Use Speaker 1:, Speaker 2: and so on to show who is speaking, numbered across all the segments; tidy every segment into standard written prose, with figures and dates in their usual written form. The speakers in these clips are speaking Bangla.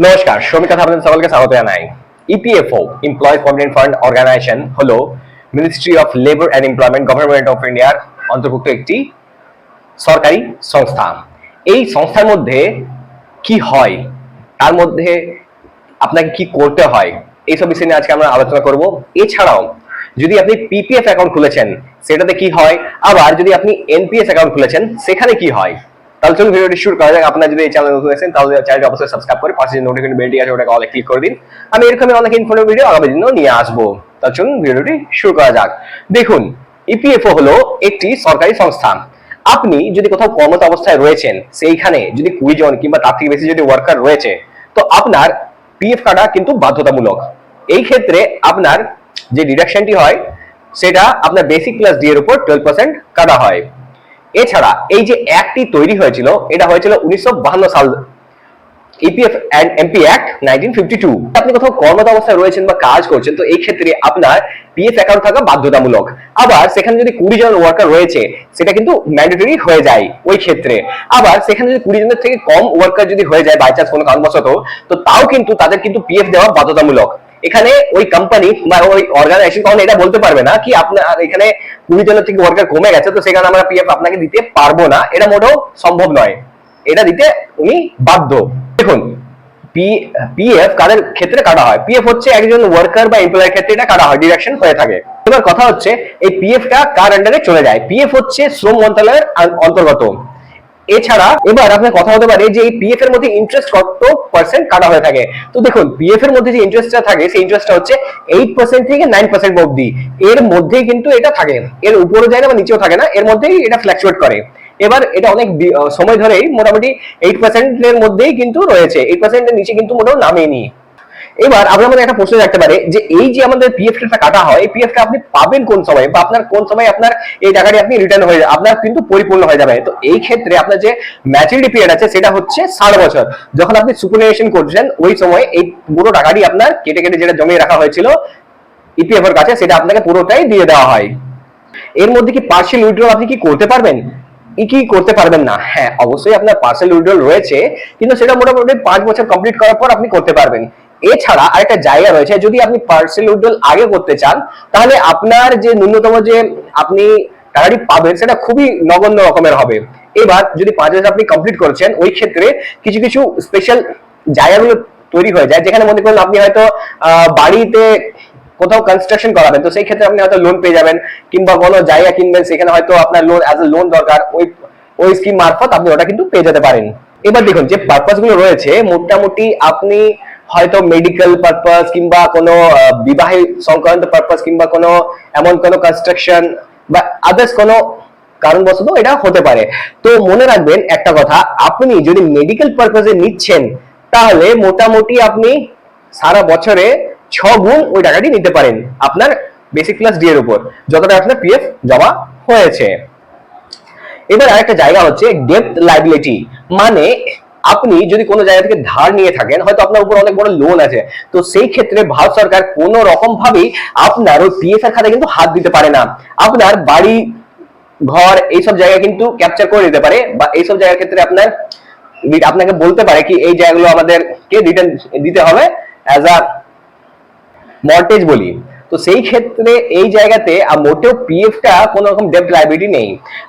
Speaker 1: নমস্কার, শ্রমিক কথা আপনাদের সকলকে স্বাগত জানাই। EPFO employees provident fund organisation হলো ministry of labour and employment government of ইন্ডিয়ার অন্তর্ভুক্ত একটি সরকারি সংস্থা। এই সংস্থার মধ্যে কি হয়, তার মধ্যে আপনাকে কি করতে হয়, এইসব বিষয় নিয়ে আজকে আমরা আলোচনা করব। এছাড়াও যদি আপনি পিপিএফ অ্যাকাউন্ট খুলেছেন সেটাতে কি হয়, আবার যদি আপনি এনপিএস অ্যাকাউন্ট খুলেছেন সেখানে কি হয়। তাহলে চলুন ভিডিওটি শুরু করা যাক। আপনারা যদি এই চ্যানেলে নতুন আছেন তাহলে চ্যানেলটি অবশ্যই সাবস্ক্রাইব করে পাশে যে নোটিফিকেশন বেলটি আছে ওটাকে অলে ক্লিক করে দিন। আমি এরকমই অনেক ইনফরমেটিভ ভিডিও আগামী দিনেও নিয়ে আসবো। তাহলে চলুন ভিডিওটি শুরু করা যাক। দেখুন, ইপিএফও হলো একটি সরকারি সংস্থা। আপনি যদি কোথাও কর্মরত অবস্থায় রয়েছেন, সেইখানে যদি 20 জন কিংবা তার থেকে বেশি যদি ওয়ার্কার রয়েছে, তো আপনার পিএফ কাটা কিন্তু বাধ্যতামূলক। এই ক্ষেত্রে আপনার যে ডিডাকশনটি হয় সেটা আপনার বেসিক প্লাস ডি এর উপর 12% কাটা হয়। এছাড়া এই যে অ্যাক্টটি তৈরি হয়েছিল, এটা হয়েছিল 1952 সাল, ইপিএফ এন্ড এমপি অ্যাক্ট 1952। আপনি কোথাও কর্মরত অবস্থায় রয়েছেন বা কাজ করছেন, তো এই ক্ষেত্রে আপনার পিএফ অ্যাকাউন্ট থাকা বাধ্যতামূলক। আবার সেখানে যদি 20 জন ওয়ার্কার রয়েছে সেটা কিন্তু ম্যান্ডেটরি হয়ে যায় ওই ক্ষেত্রে। আবার সেখানে যদি 20 জনের থেকে কম ওয়ার্কার যদি হয়ে যায় বাই চান্স কোনো কারণবশত, তো তাও কিন্তু তাদের কিন্তু পিএফ দেওয়া বাধ্যতামূলক। এখানে ওই কোম্পানি বা ওই অর্গানাইজেশন কখনো এটা বলতে পারবে না কি আপনার এখানে 20 জনের থেকে ওয়ার্কার কমে গেছে তো সেখানে আমরা পিএফ আপনাকে দিতে পারবো না, এটা মোটেও সম্ভব নয়। এটা দিতে উনি বাধ্য। দেখুন, পিএফ কাদের ক্ষেত্রে কাটা হয়? পিএফ হচ্ছে একজন ওয়ার্কার বা এমপ্লয়ের ক্ষেত্রে এটা কাটা হয়, ডিডাকশন হয়ে থাকে। এবার কথা হচ্ছে এই পিএফ টা কার আন্ডারে চলে যায়? পিএফ হচ্ছে শ্রম মন্ত্রণালয়ের অন্তর্গত। এছাড়া এবার আপনার কথা হতে পারে যে এই পিএফ এর মধ্যে ইন্টারেস্ট কত পার্সেন্ট কাটা হয়ে থাকে। তো দেখুন, পিএফ এর মধ্যে যে ইন্টারেস্টটা থাকে সেই ইন্টারেস্টটা হচ্ছে 8% থেকে 9% অবধি, এর মধ্যেই কিন্তু এটা থাকে। এর উপরে যায় না বা নিচেও থাকে না, এর মধ্যেই এটা ফ্ল্যাকচুয়েট করে। এবার এটা অনেক সময় ধরেই মোটামুটি 8% এর মধ্যেই কিন্তু রয়েছে, 8% এর নিচে কিন্তু মোটেও নামেনি। এবার আপনার মনে একটা প্রশ্ন রাখতে পারে যে এই যে আমাদের পিএফ টা কাটা হয়, এই পিএফ টা আপনি পাবেন কোন সময়, বা আপনার কোন সময় আপনার এই টাকাটি আপনি রিটার্ন হয়ে আপনার কিন্তু পরিপূর্ণ হয়ে যাবে। তো এই ক্ষেত্রে আপনার যে ম্যাচুরিটি পিরিয়ড আছে সেটা হচ্ছে 60 বছর। যখন আপনি সুপারনিউয়েশন করছেন ওই সময় এই পুরো টাকাটি আপনার কেটে কেটে যেটা জমিয়ে রাখা হয়েছিল ইপিএফ এর কাছে সেটা আপনাকে পুরোটাই দিয়ে দেওয়া হয়। এর মধ্যে কি পার্সিয়াল উইথড্রল আপনি কি করতে পারবেন? কি করতে পারবেন না? হ্যাঁ, অবশ্যই আপনার পার্সিয়াল উইথড্রল রয়েছে, কিন্তু সেটা মোটামুটি 5 বছর কমপ্লিট করার পর আপনি করতে পারবেন। এছাড়া আরেকটা জায়গা রয়েছে, যদি আপনি পার্সিয়াল উইথড্রল আগে করতে চান তাহলে আপনার যে ন্যূনতম যে আপনি টাকাটি পাবেন সেটা খুবই নগণ্য রকমের হবে। এবার যদি 5 বছর আপনি কমপ্লিট করছেন, ওই ক্ষেত্রে কিছু কিছু স্পেশাল জায়গাগুলো তৈরি হয়ে যায়, যেখানে মনে করুন আপনি হয়তো বাড়িতে কোথাও কনস্ট্রাকশন করাবেন, তো সেই ক্ষেত্রে আপনি হয়তো লোন পেয়ে যাবেন, কিংবা কোনো জায়গা কিনবেন সেখানে হয়তো আপনার লোন অ্যাজ এ লোন দরকার, ওই ওই স্কিম মারফত আপনি ওটা কিন্তু পেয়ে যেতে পারেন। এবার দেখুন, যে পারপাস গুলো রয়েছে মোটামুটি আপনি হয়তো মেডিকেল পারপাস কিংবা কোনো বিবাহ সংক্রান্ত পারপাস কিংবা কোনো এমন কোনো কনস্ট্রাকশন বা আদার্স কোনো কারণবশত এটা হতে পারে। তো মনে রাখবেন একটা কথা, আপনি যদি মেডিকেল পারপাসে নিচ্ছেন তাহলে মোটামুটি আপনি সারা বছরে 6 গুণ ওই টাকাটি নিতে পারেন আপনার বেসিক প্লাস ডি এর উপর, যতটা আপনার পিএফ জমা হয়েছে। এবার আরেকটা জায়গা হচ্ছে ডেপ্ট লাইবিলিটি, মানে আপনি যদি কোনো জায়গা থেকে ধার নিয়ে থাকেন, হয়তো আপনার উপর অনেক বড় লোন আছে, তো সেই ক্ষেত্রে ভারত সরকার কোনো রকম ভাবেই আপনার ওই পিএফ এর খাতায় কিন্তু হাত দিতে পারে না। আপনার বাড়ি ঘর এইসব জায়গা কিন্তু ক্যাপচার করে দিতে পারে, বা এইসব জায়গার ক্ষেত্রে আপনাকে বলতে পারে কি এই জায়গাগুলো আমাদেরকে রিটার্ন দিতে হবে অ্যাজ আ মর্টেজ বলি। তো সেই ক্ষেত্রে এই জায়গাতে মোটেও পিএফ টা কোনো রকম ডেপ্ট লাইবিলিটি নেই।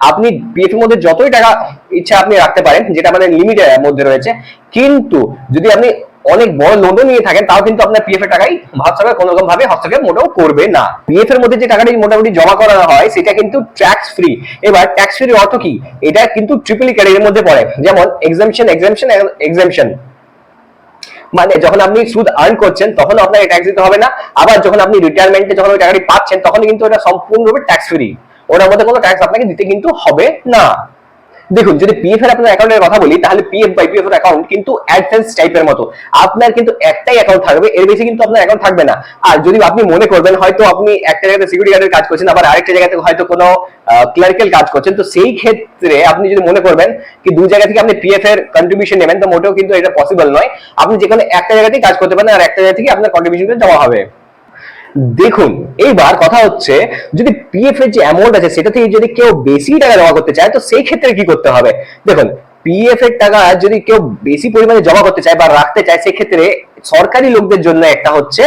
Speaker 1: আপনি পিএফ এর মধ্যে যতই টাকা ইচ্ছা আপনি রাখতে পারেন, যেটা আমাদের লিমিটের মধ্যে রয়েছে, কিন্তু যদি আপনি অনেক বড় লোনও নিয়ে থাকেন তাও কিন্তু আপনার পিএফ এর টাকাই ভারত সরকার কোনো রকম ভাবে হস্তক্ষেপ মোটেও করবে না। পিএফ এর মধ্যে যে টাকাটি মোটামুটি জমা করা হয় সেটা কিন্তু ট্যাক্স ফ্রি। এবার ট্যাক্স ফ্রি অর্থ কি? এটা কিন্তু ট্রিপল ক্যাটাগরির মধ্যে পড়ে, যেমন এক্সাম্পশন এক্সাম্পশন এক্সাম্পশন। মানে যখন আপনি সুদ আর্ন করছেন তখন আপনাকে ট্যাক্স দিতে হবে না, আবার যখন আপনি রিটায়ারমেন্টে যখন ওই টাকাটি পাচ্ছেন তখন কিন্তু এটা সম্পূর্ণরূপে ট্যাক্স ফ্রি, ওটার মধ্যে কোনো ট্যাক্স আপনাকে দিতে কিন্তু হবে না। দেখুন, যদি পিএফ এর আপনার অ্যাকাউন্টের কথা বলি তাহলে পিএফ বাই পিএফ এর অ্যাকাউন্ট কিন্তু অ্যাডভান্স টাইপের মতো, আপনার কিন্তু একটাই অ্যাকাউন্ট থাকবে, এর বেশি কিন্তু আপনার অ্যাকাউন্ট থাকবে না। আর যদি আপনি মনে করবেন হয়তো আপনি একটা জায়গাতে সিকিউরিটি গার্ডের কাজ করছেন, আবার আরেকটা জায়গাতে হয়তো কোনো ক্লারিক্যাল কাজ করছেন, তো সেই ক্ষেত্রে আপনি যদি মনে করবেন কি দুই জায়গা থেকে আপনি পিএফ এর কন্ট্রিবিউশন নেবেন, তো মোটেও কিন্তু এটা পসিবল নয়। আপনি যেখানে একটা জায়গাতেই কাজ করতে পারেন আর একটা জায়গা থেকে আপনার কন্ট্রিবিউশনটা জমা হবে। দেখুন, এইবার কথা হচ্ছে যদি পিএফ এর যে অ্যামাউন্ট আছে সেটা থেকে যদি কেউ বেশি টাকা জমা করতে চায় তো সেই ক্ষেত্রে কি করতে হবে। দেখুন, পিএফ এর টাকা যদি কেউ বেশি পরিমাণে জমা করতে চায় বা রাখতে চায়, সেক্ষেত্রে সরকারি লোকদের জন্য একটা হচ্ছে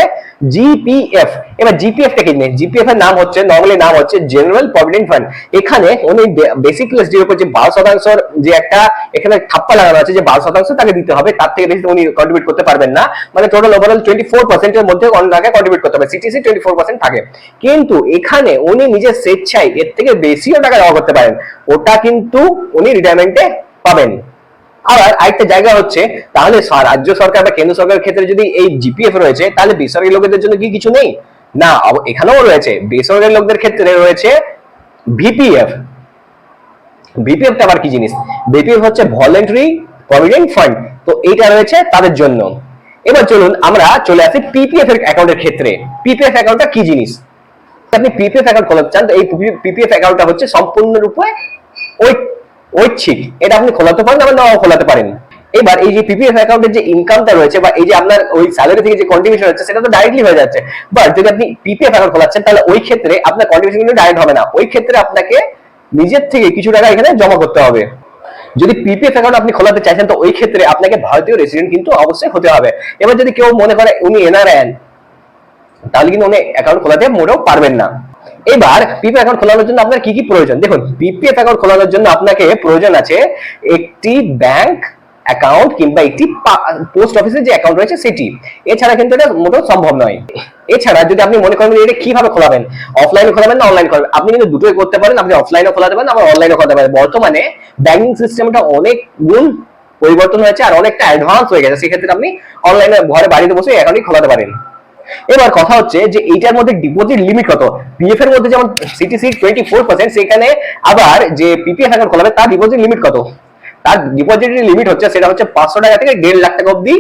Speaker 1: জিপিএফ। এবার জিপিএফ টা কি নেই, জিপিএফ এর নাম হচ্ছে নর্মালি নাম হচ্ছে জেনারেল প্রভিডেন্ট ফান্ড। এখানে উনি বেসিক প্লাস উপর যে 12% যে একটা এখানে ঠাপ্পা লাগানো আছে যে 12% তাকে দিতে হবে, তার থেকে বেশি উনি কন্ট্রিবিউট করতে পারবেন না। মানে টোটাল ওভারঅল 24% এর মধ্যে ওনাকে কন্ট্রিবিউট করতে হবে, সিটিসি 24% থাকে। কিন্তু এখানে উনি নিজের স্বেচ্ছায় এর থেকে বেশিও টাকা জমা করতে পারেন, ওটা কিন্তু উনি রিটায়ারমেন্টে পাবেন। আবার আরেকটা জায়গা হচ্ছে, তাহলে রাজ্য সরকার বা কেন্দ্র সরকারের ক্ষেত্রে যদি এই জিপিএফ রয়েছে, তাহলে বেসরকারি লোকেদের জন্য কি কিছু নেই? না, এখানেও রয়েছে। বেসরকারি লোকদের ক্ষেত্রে রয়েছে ভিপিএফ। ভিপিএফটা আবার কি জিনিস? ভিপিএফ হচ্ছে ভলেন্টারি প্রভিডেন্ট ফান্ড, তো এইটা রয়েছে তাদের জন্য। এবার চলুন আমরা চলে আসি পিপিএফ এর অ্যাকাউন্টের ক্ষেত্রে। পিপিএফ অ্যাকাউন্টটা কি জিনিস? আপনি পিপিএফ অ্যাকাউন্ট খোলাতে চান, তো এই পিপিএফ অ্যাকাউন্টটা হচ্ছে সম্পূর্ণরূপে ঐচ্ছিক। এটা আপনি খোলাতে পারেন, আবার নাও খোলাতে পারেন। এবার এই যে পিপিএফ অ্যাকাউন্টের যে ইনকামটা রয়েছে বা এই যে আপনার ওই স্যালারি থেকে যে কন্ট্রিবিউশন হচ্ছে, সেটা তো ডাইরেক্টলি হয়ে যাচ্ছে। বাট যদি আপনি পিপিএফ অ্যাকাউন্ট খোলাচ্ছেন, তাহলে ওই ক্ষেত্রে আপনার কন্ট্রিবিউশন কিন্তু ডাইরেক্ট হবে না, ওই ক্ষেত্রে আপনাকে নিজের থেকে কিছু টাকা এখানে জমা করতে হবে। যদি পিপিএফ অ্যাকাউন্ট আপনি খোলাতে চাইছেন, তো ওই ক্ষেত্রে আপনাকে ভারতীয় রেসিডেন্ট কিন্তু অবশ্যই হতে হবে। এবার যদি কেউ মনে করে উনি এনআরআই, তাহলে কিন্তু উনি অ্যাকাউন্ট খোলাতে মোটেও পারবেন না। এবার পিপিএফ অ্যাকাউন্ট খোলানোর জন্য আপনার কি কি প্রয়োজন? দেখুন, পিপিএফ অ্যাকাউন্ট খোলানোর জন্য আপনাকে প্রয়োজন আছে একটি ব্যাংক অ্যাকাউন্ট কিংবা একটি পোস্ট অফিসের যে অ্যাকাউন্ট রয়েছে সেটি। এছাড়া কিন্তু এটা মোটেও সম্ভব নয়। এছাড়া যদি আপনি মনে করেন এটা কিভাবে খোলাবেন, অফলাইনে খোলাবেন না অনলাইন খোলাবেন, আপনি কিন্তু দুটোই করতে পারেন। আপনি অফলাইনে খোলাতে পারেন, আবার অনলাইনে খোলাতে পারেন। বর্তমানে ব্যাংকিং সিস্টেমটা অনেক গুণ পরিবর্তন হয়েছে আর অনেকটা অ্যাডভান্স হয়ে গেছে, সেক্ষেত্রে আপনি অনলাইনে ঘরে বাড়িতে বসে অ্যাকাউন্টই খোলাতে পারেন। এবার কথা হচ্ছে যে এইটার মধ্যে ডিপোজিট লিমিট কত? পিএফ এর মধ্যে যেমন সিটিসি 24%, সেখানে আবার যে পিপিএফ অ্যাকাউন্ট খোলাবে তার ডিপোজিট লিমিট কত? তার ডিপোজিট লিমিট হচ্ছে, সেটা হচ্ছে 500 টাকা থেকে 1.5 লাখ টাকা অবধি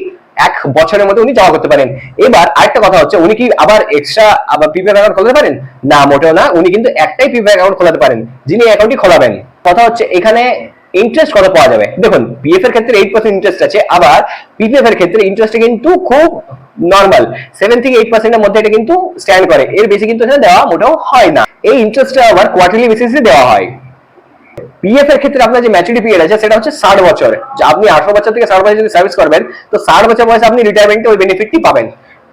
Speaker 1: এক বছরের মধ্যে উনি জমা করতে পারেন। এবার আরেকটা কথা হচ্ছে, উনি কি আবার এক্সট্রা আবার পিপিএফ অ্যাকাউন্ট খোলাতে পারেন? না, মোটেও না। উনি কিন্তু একটাই পিপিএফ অ্যাকাউন্ট খোলাতে পারেন, যিনি অ্যাকাউন্টটি খোলাবেন। কথা হচ্ছে এখানে ইন্টারেস্ট কত পাওয়া যাবে? দেখুন, পিএফ এর ক্ষেত্রে 8% ইন্টারেস্ট আছে, আবার পিপিএফ এর ক্ষেত্রে ইন্টারেস্ট কিন্তু খুব নরমাল 7 থেকে 8% এর মধ্যে এটা কিন্তু স্ট্যান্ড করে, এর বেশি কিন্তু এখানে দেওয়া মোটেও হয় না। এই ইন্টারেস্টটা আবার কোয়ার্টারলি বেসিসে দেওয়া হয়। পিএফ এর ক্ষেত্রে আপনার যে ম্যাচুরিটি পিরিয়ড আছে সেটা হচ্ছে 60 বছর। আপনি 18 বছর থেকে 60 বছর যদি সার্ভিস করবেন, তো 60 বছর বয়সে আপনি রিটায়ারমেন্টে ওই বেনিফিটটি পাবেন।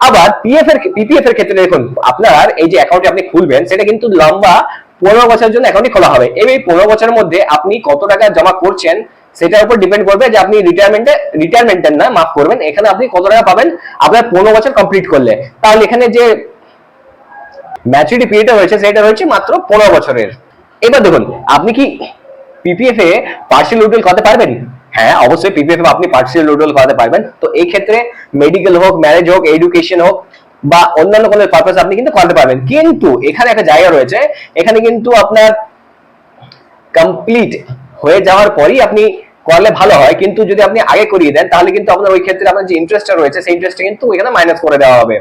Speaker 1: আবার পিপিএফ এর ক্ষেত্রে দেখুন, আপনার এই যে অ্যাকাউন্টটি আপনি খুলবেন, সেটা কিন্তু লম্বা 15 বছরের জন্য অ্যাকাউন্টটি খোলা হবে। এই 15 বছরের মধ্যে আপনি কত টাকা জমা করছেন সেটার উপর ডিপেন্ড করবে যে আপনি রিটায়ারমেন্টের না, মাফ করবেন, এখানে আপনি কত টাকা পাবেন আপনার 15 বছর কমপ্লিট করলে। তাহলে এখানে যে ম্যাচুরিটি পিরিয়ডটা রয়েছে সেটা রয়েছে মাত্র 15 বছরের। এবার দেখুন, আপনি কি পিপিএফ এ পার্সিয়াল উইথড্রল করাতে পারবেন? হ্যাঁ, অবশ্যই পিপিএফ এ আপনি পার্সিয়াল উইথড্রল করাতে পারবেন। তো এই ক্ষেত্রে মেডিকেল হোক, ম্যারেজ হোক, এডুকেশন হোক বা অন্যান্য কোনো পারপাস আপনি কিন্তু করাতে পারবেন। কিন্তু এখানে একটা জায়গা রয়েছে, এখানে কিন্তু আপনার কমপ্লিট হয়ে যাওয়ার পরই আপনি করলে ভালো হয়, কিন্তু যদি আপনি আগে করিয়ে দেন তাহলে কিন্তু আপনার ওই ক্ষেত্রে আপনার যে ইন্টারেস্টটা রয়েছে সেই ইন্টারেস্টটা কিন্তু এখানে মাইনাস করে দেওয়া হবে।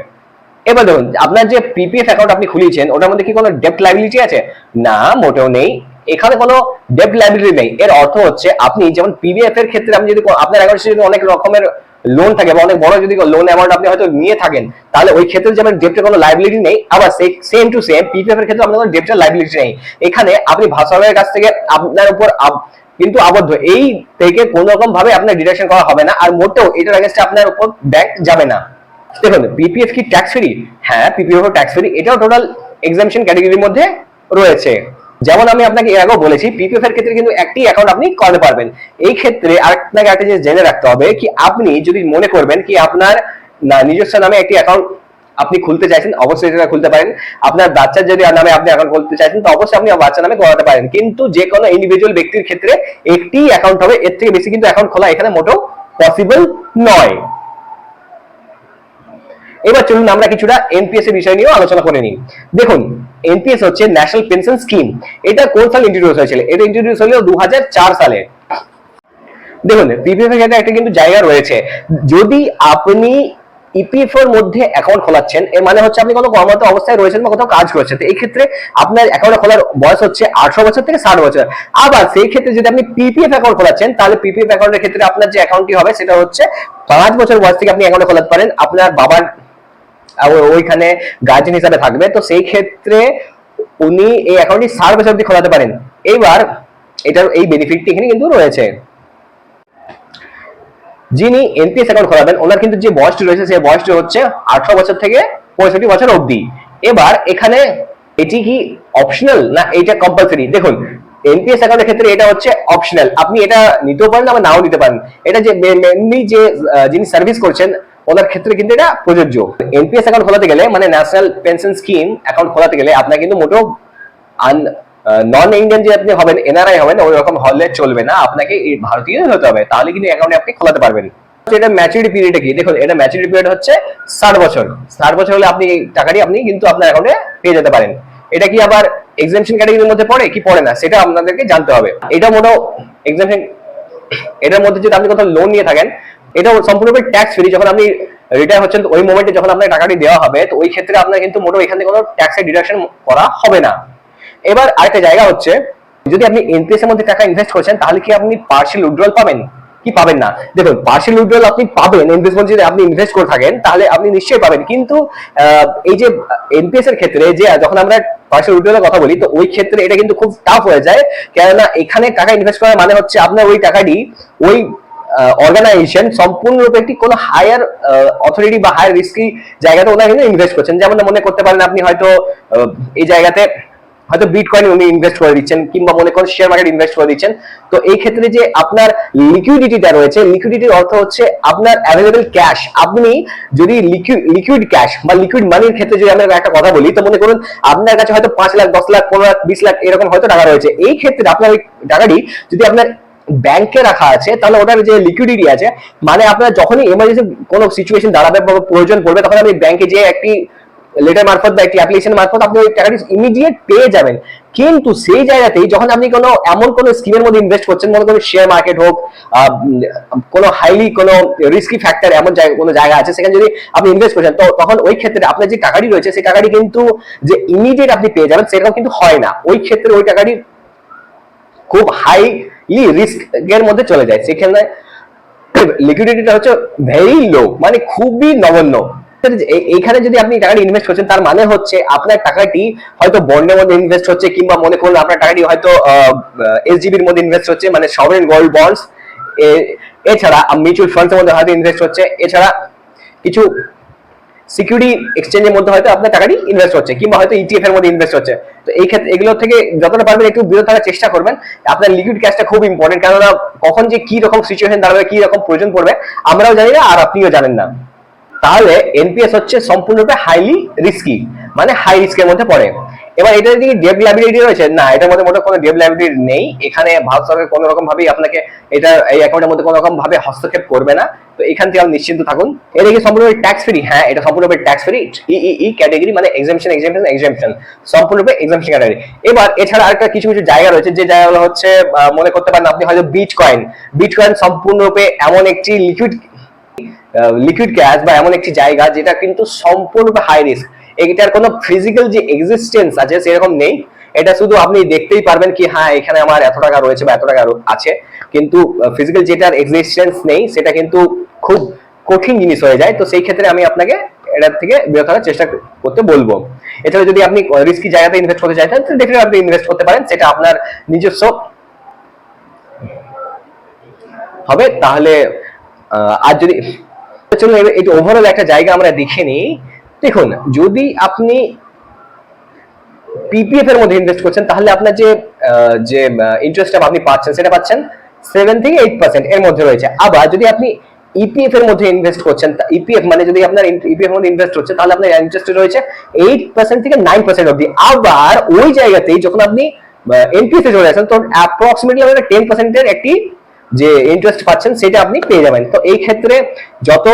Speaker 1: এবার দেখুন, আপনার যে পিপিএফ অ্যাকাউন্ট আপনি খুলিয়েছেন ওটার মধ্যে কি কোনো ডেপ্ট লাইবিলিটি আছে? না, মোটেও নেই। এখানে কোনো ডেপ্ট লাইবিলিটি নেই। এর অর্থ হচ্ছে আপনি যেমন পিপিএফ এর ক্ষেত্রে আপনি যদি আপনার অ্যাকাউন্টে যদি অনেক রকমের লোন থাকে বা অনেক বড় যদি লোন অ্যামাউন্ট আপনি হয়তো নিয়ে থাকেন, তাহলে ওই ক্ষেত্রে যেমন ডেপ্টের কোনো লাইবিলিটি নেই, আবার সেম টু সেম পিপিএফ এর ক্ষেত্রে আপনার কোনো ডেপ্টের লাইবিলিটি নেই। এখানে আপনি ভাষার কাছ থেকে আপনার উপর কিন্তু আবদ্ধ, এই থেকে কোনো রকম ভাবে আপনার ডিডাকশন করা হবে না, আর মোটেও এটার এগেইনস্টে আপনার উপর ব্যাংক যাবে না। দেখুন, পিপিএফ কি ট্যাক্স ফ্রি? হ্যাঁ, পিপিএফ ট্যাক্স ফ্রি। এটাও টোটাল এক্সাম্পশন ক্যাটাগরির মধ্যে রয়েছে। যেমন আমি আপনাকে এর আগেও বলেছি, পিপিএফ এর ক্ষেত্রে কিন্তু একটি অ্যাকাউন্ট আপনি করতে পারবেন। এই ক্ষেত্রে আপনাকে একটা জিনিস জেনে রাখতে হবে কি, আপনি যদি মনে করবেন কি আপনার নিজস্ব নামে একটি অ্যাকাউন্ট আপনি খুলতে চাইছেন, অবশ্যই সেটা খুলতে পারেন। আপনার বাচ্চার যদি নামে আপনি অ্যাকাউন্ট খুলতে চাইছেন, তো অবশ্যই আপনি বাচ্চার নামে করাতে পারেন। কিন্তু যে কোনো ইন্ডিভিজুয়াল ব্যক্তির ক্ষেত্রে একটি অ্যাকাউন্ট হবে, এর থেকে বেশি কিন্তু অ্যাকাউন্ট খোলা এখানে মোটেও পসিবল নয়। এবার চলুন আমরা কিছুটা এনপিএস এর বিষয় নিয়েও আলোচনা করে নিই। দেখুন, এনপিএস হচ্ছে ন্যাশনাল পেনশন স্কিম। এটা কোন সালে ইন্ট্রোডিউস হয়েছিল? এটা ইন্ট্রোডিউস হলো 2004 সালে। দেখুন, পিপিএফ এর ক্ষেত্রে একটা কিন্তু জায়গা রয়েছে, যদি আপনি ইপিএফ এর মধ্যে অ্যাকাউন্ট খোলাচ্ছেন, এর মানে হচ্ছে আপনি কোনো কর্মরত অবস্থায় রয়েছেন বা কোথাও কাজ করছেন। তো এই ক্ষেত্রে আপনার অ্যাকাউন্ট খোলার বয়স হচ্ছে 18 বছর থেকে 60 বছর। আবার সেই ক্ষেত্রে যদি আপনি পিপিএফ অ্যাকাউন্ট খোলাচ্ছেন, তাহলে পিপিএফ অ্যাকাউন্টের ক্ষেত্রে আপনার যে অ্যাকাউন্টটি হবে সেটা হচ্ছে 5 বছর বয়স থেকে আপনি অ্যাকাউন্ট খোলাতে পারেন। আপনার বাবার ওইখানে গার্জেন হিসাবে থাকবে, তো সেই ক্ষেত্রে উনি এই অ্যাকাউন্টটি 60 বছর অবধি খোলাতে পারেন। এইবার এটার এই বেনিফিটটি এখানে কিন্তু রয়েছে। যিনি এনপিএস অ্যাকাউন্ট খোলাবেন ওনার কিন্তু যে বয়সটি রয়েছে সেই বয়সটি হচ্ছে 18 বছর থেকে 65 বছর অবধি। এবার এখানে এটি কি অপশনাল না এটা কম্পালসরি? দেখুন, এনপিএস অ্যাকাউন্টের ক্ষেত্রে এটা হচ্ছে অপশনাল, আপনি এটা নিতেও পারেন আবার নাও নিতে পারেন। এটা যে মেনলি যে যিনি সার্ভিস করছেন ওনার ক্ষেত্রে কিন্তু এটা প্রযোজ্য। এনপিএস অ্যাকাউন্ট খোলাতে গেলে মানে ন্যাশনাল পেনশন স্কিম অ্যাকাউন্ট খোলাতে গেলে আপনার কিন্তু মোটেও নন ইন্ডিয়ান যে আপনি হবেন, এনআরআই হবেন ওই রকম হলে চলবে না, আপনাকে ভারতীয় হতে হবে, তাহলে কিন্তু অ্যাকাউন্টে আপনি খোলাতে পারবেন। এটা ম্যাচুরিটি পিরিয়ড কি? দেখুন, এটা ম্যাচুরিটি পিরিয়ড হচ্ছে 60 বছর। 60 বছর হলে আপনি টাকাটি আপনি কিন্তু আপনার অ্যাকাউন্টে পেয়ে যেতে পারেন। এটা কি আবার এক্সামশন ক্যাটাগরির মধ্যে পড়ে কি পড়ে না সেটা আপনাদেরকে জানতে হবে। এটা মোটেও এক্সামশন, এটার মধ্যে যদি আপনি কোথাও লোন নিয়ে থাকেন এটা সম্পূর্ণরূপে ট্যাক্স ফ্রি। যখন আপনি রিটায়ার হচ্ছেন ওই মোমেন্টে যখন আপনার টাকাটি দেওয়া হবে, তো ওই ক্ষেত্রে আপনার কিন্তু মোটেও এখান থেকে কোনো ট্যাক্সের ডিডাকশন করা হবে না। এবার আরেকটা জায়গা হচ্ছে, যদি আপনি এনপিএস এর মধ্যে টাকা ইনভেস্ট করছেন তাহলে কি আপনি পার্শিয়াল উইথড্রল পাবেন কি পাবেন না? দেখুন, পার্শিয়াল উইথড্রল আপনি পাবেন, এনপিএস যদি আপনি ইনভেস্ট করে থাকেন তাহলে আপনি নিশ্চয়ই পাবেন। কিন্তু এই যে এনপিএস এর ক্ষেত্রে যে যখন আমরা পার্শিয়াল উইথড্রলের কথা বলি, তো ওই ক্ষেত্রে এটা কিন্তু খুব টাফ হয়ে যায়, কেননা এখানে টাকা ইনভেস্ট করার মানে হচ্ছে আপনার ওই টাকাটি ওই অর্গানাইজেশন সম্পূর্ণরূপে একটি কোনো হায়ার অথরিটি বা হায়ার রিস্কি জায়গাতে ওনারা কিন্তু ইনভেস্ট করছেন। যেমন মনে করতে পারেন আপনি হয়তো এই জায়গাতে হয়তো বিটকয়েন উনি ইনভেস্ট করে দিচ্ছেন, কিংবা মনে করেন শেয়ার মার্কেট ইনভেস্ট করে দিচ্ছেন। তো এই ক্ষেত্রে যে আপনার লিকুইডিটিটা রয়েছে, লিকুইডিটির অর্থ হচ্ছে আপনার অ্যাভেলেবল ক্যাশ। আপনি যদি লিকুইড ক্যাশ বা লিকুইড মানির ক্ষেত্রে যদি আমরা একটা কথা বলি, তো মনে করুন আপনার কাছে হয়তো 5 লাখ 10 লাখ 15 লাখ 20 লাখ এরকম হয়তো টাকা রয়েছে। এই ক্ষেত্রে আপনার ওই টাকাটি যদি আপনার ব্যাংকে রাখা আছে তাহলে ওটার যে লিকুইডিটি আছে, মানে আপনার যখনই এমার্জেন্সি কোনো সিচুয়েশন দাঁড়াবে বা প্রয়োজন পড়বে তখন আপনি ব্যাংকে যে একটি লেটার মারফত বা একটি অ্যাপ্লিকেশন মারফত আপনি ওই টাকাটি ইমিডিয়েট পেয়ে যাবেন। কিন্তু সেই জায়গাতেই যখন আপনি কোনো এমন কোনো স্কিমের মধ্যে ইনভেস্ট করছেন, মনে করেন শেয়ার মার্কেট হোক, কোনো হাইলি কোনো রিস্কি ফ্যাক্টর এমন কোনো জায়গা আছে সেখানে যদি আপনি ইনভেস্ট করছেন, তো তখন ওই ক্ষেত্রে আপনার যে টাকাটি রয়েছে সেই টাকাটি কিন্তু যে ইমিডিয়েট আপনি পেয়ে যাবেন সেরকম কিন্তু হয় না। ওই ক্ষেত্রে ওই টাকাটি খুব হাইলি রিস্কের মধ্যে চলে যায়, সেখানে লিকুইডিটিটা হচ্ছে ভেরি লো, মানে খুবই নগণ্য। এইখানে যদি আপনি টাকাটি ইনভেস্ট করছেন তার মানে হচ্ছে আপনার টাকাটি হয়তো বন্ডের মধ্যে ইনভেস্ট হচ্ছে, কিংবা মনে করুন আপনার টাকাটি হয়তো এসজিবির মধ্যে ইনভেস্ট হচ্ছে, মানে সভরেন গোল্ড বন্ডস, এছাড়া মিউচুয়াল ফান্ডসের মধ্যে হয়তো ইনভেস্ট হচ্ছে, এছাড়া কিছু সিকিউরিটি এক্সচেঞ্জের মধ্যে হয়তো আপনার টাকাটি ইনভেস্ট হচ্ছে, কিংবা হয়তো ইটিএফ এর মধ্যে ইনভেস্ট হচ্ছে। তো এই ক্ষেত্রে এগুলো থেকে যতটা পারবেন একটু বিরত থাকার চেষ্টা করবেন। আপনার লিকুইড ক্যাশটা খুব ইম্পর্টেন্ট, কেননা কখন যে কি রকম সিচুয়েশন দাঁড়াবে, কি রকম প্রয়োজন পড়বে আমরাও জানি না আর আপনিও জানেন না। তাহলে এনপিএস হচ্ছে সম্পূর্ণরূপে হাইলি রিস্কি, মানে হাই রিস্কের মধ্যে পড়ে। এবার এটার দিকে ডেট লাইবিলিটি রয়েছে না, এটার মধ্যে মোটেও কোনো ডেট লাইবিলিটি নেই। এখানে ভারত সরকার কোনো রকম ভাবেই আপনাকে এটা এই অ্যাকাউন্টের মধ্যে কোনো রকম ভাবে হস্তক্ষেপ করবে না, তো এখান থেকে আপনি নিশ্চিন্ত থাকুন। এদিকে সম্পূর্ণরূপে ট্যাক্স ফ্রি, হ্যাঁ এটা সম্পূর্ণরূপে ট্যাক্স ফ্রি। ই ক্যাটাগরি মানে এক্সাম্পশন সম্পূর্ণরূপে এক্সাম্পশন ক্যাটাগরি। এবার এছাড়া আরেকটা কিছু কিছু জায়গা রয়েছে, যে জায়গাগুলো হচ্ছে মনে করতে পারেন আপনি হয়তো বিটকয়েন সম্পূর্ণরূপে এমন একটি লিকুইড ক্যাশ বা এমন একটি জায়গা যেটা কিন্তু সম্পূর্ণরূপে হাই রিস্ক। এটার কোনো ফিজিক্যাল যে এক্সিস্টেন্স আছে সেরকম নেই, এটা শুধু আপনি দেখতেই পারবেন কি হ্যাঁ এখানে আমার এত টাকা রয়েছে বা এত টাকা আছে, কিন্তু ফিজিক্যাল যেটার এক্সিস্টেন্স নেই সেটা কিন্তু খুব কঠিন জিনিস হয়ে যায়। তো সেই ক্ষেত্রে আমি আপনাকে এটার থেকে বিরত থাকার চেষ্টা করতে বলবো। এছাড়া যদি আপনি রিস্কি জায়গাতে ইনভেস্ট করতে চাইছেন তাহলে ডেফিনেটলি আপনি ইনভেস্ট করতে পারেন, সেটা আপনার নিজস্ব হবে। তাহলে আর যদি চলুন এই ওভারঅল একটা জায়গা আমরা দেখে নিই। দেখুন, যদি আপনি পিপিএফ এর মধ্যে ইনভেস্ট করছেন তাহলে আপনার যে ইন্টারেস্টটা আপনি পাচ্ছেন সেটা পাচ্ছেন 7 থেকে 8% এর মধ্যে রয়েছে। আবার যদি আপনি ইপিএফ এর মধ্যে ইনভেস্ট করছেন, ইপিএফ মানে যদি আপনার ইপিএফ এর মধ্যে ইনভেস্ট হচ্ছে তাহলে আপনার ইন্টারেস্ট রয়েছে 8% থেকে 9% অবধি। আবার ওই জায়গাতেই যখন আপনি এনপিএফ এ চলে আসেন তো অ্যাপ্রক্সিমেটলি আপনার 10% এর একটি যে ইন্টারেস্ট পাচ্ছেন সেটা আপনি পেয়ে যাবেন। তো এই ক্ষেত্রে যত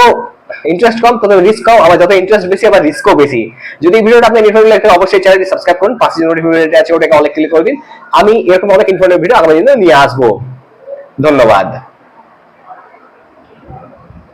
Speaker 1: ইন্টারেস্ট কম তত রিস্ক কম, আবার যত ইন্টারেস্ট বেশি আবার রিস্কও বেশি। যদি এই ভিডিওটা আপনার ইনফরমেটিভ লাগে অবশ্যই চ্যানেলটি সাবস্ক্রাইব করুন, পাশে যে নোটিফিকেশনটা আছে ওটাকে অনেক ক্লিক করে দিন। আমি এরকম অনেক ইনফরমেটিভ ভিডিও আগামী দিনে নিয়ে আসবো। ধন্যবাদ।